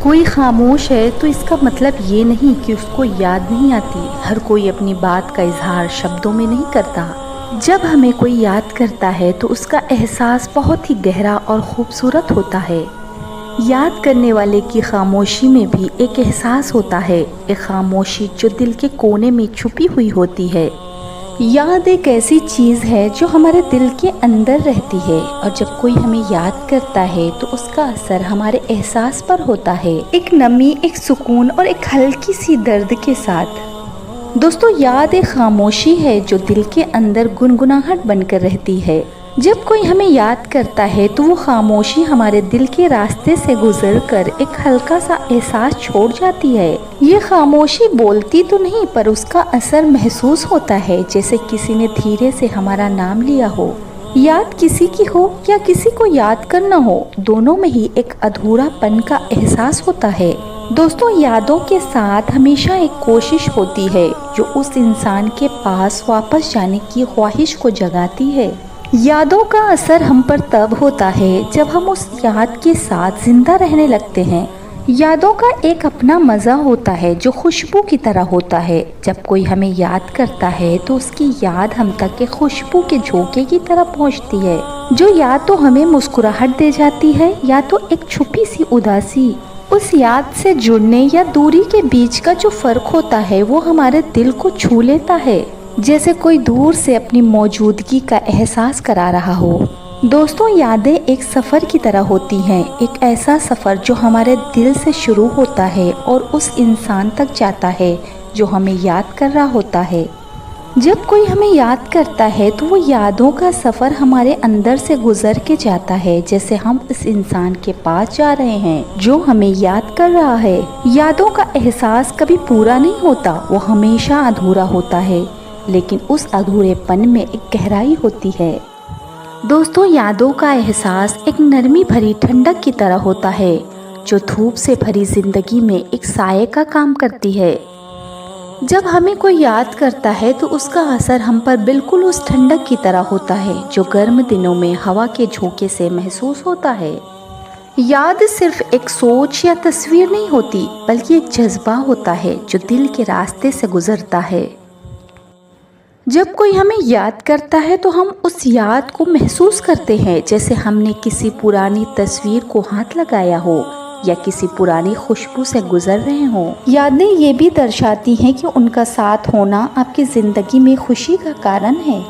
कोई खामोश है तो इसका मतलब ये नहीं कि उसको याद नहीं आती। हर कोई अपनी बात का इजहार शब्दों में नहीं करता। जब हमें कोई याद करता है तो उसका एहसास बहुत ही गहरा और खूबसूरत होता है। याद करने वाले की खामोशी में भी एक एहसास होता है, एक खामोशी जो दिल के कोने में छुपी हुई होती है। याद एक ऐसी चीज़ है जो हमारे दिल के अंदर रहती है और जब कोई हमें याद करता है तो उसका असर हमारे एहसास पर होता है, एक नमी, एक सुकून और एक हल्की सी दर्द के साथ। दोस्तों, याद एक खामोशी है जो दिल के अंदर गुनगुनाहट बनकर रहती है। जब कोई हमें याद करता है तो वो खामोशी हमारे दिल के रास्ते से गुजरकर एक हल्का सा एहसास छोड़ जाती है। ये खामोशी बोलती तो नहीं पर उसका असर महसूस होता है, जैसे किसी ने धीरे से हमारा नाम लिया हो। याद किसी की हो या किसी को याद करना हो, दोनों में ही एक अधूरापन का एहसास होता है। दोस्तों, यादों के साथ हमेशा एक कोशिश होती है जो उस इंसान के पास वापस जाने की ख्वाहिश को जगाती है। यादों का असर हम पर तब होता है जब हम उस याद के साथ जिंदा रहने लगते हैं। यादों का एक अपना मज़ा होता है जो खुशबू की तरह होता है। जब कोई हमें याद करता है तो उसकी याद हम तक एक खुशबू के झोंके की तरह पहुंचती है, जो या तो हमें मुस्कुराहट दे जाती है या तो एक छुपी सी उदासी। उस याद से जुड़ने या दूरी के बीच का जो फर्क होता है वो हमारे दिल को छू लेता है, जैसे कोई दूर से अपनी मौजूदगी का एहसास करा रहा हो। दोस्तों, यादें एक सफ़र की तरह होती हैं, एक ऐसा सफ़र जो हमारे दिल से शुरू होता है और उस इंसान तक जाता है जो हमें याद कर रहा होता है। जब कोई हमें याद करता है तो वो यादों का सफ़र हमारे अंदर से गुजर के जाता है, जैसे हम इस इंसान के पास जा रहे हैं जो हमें याद कर रहा है। यादों का एहसास कभी पूरा नहीं होता, वो हमेशा अधूरा होता है, लेकिन उस अधूरेपन में एक गहराई होती है। दोस्तों, यादों का एहसास एक नरमी भरी ठंडक की तरह होता है जो धूप से भरी जिंदगी में एक साये का काम करती है। जब हमें कोई याद करता है तो उसका असर हम पर बिल्कुल उस ठंडक की तरह होता है जो गर्म दिनों में हवा के झोंके से महसूस होता है। याद सिर्फ एक सोच या तस्वीर नहीं होती, बल्कि एक जज्बा होता है जो दिल के रास्ते से गुजरता है। जब कोई हमें याद करता है तो हम उस याद को महसूस करते हैं, जैसे हमने किसी पुरानी तस्वीर को हाथ लगाया हो या किसी पुरानी खुशबू से गुजर रहे हों। यादें ये भी दर्शाती हैं कि उनका साथ होना आपकी ज़िंदगी में खुशी का कारण है।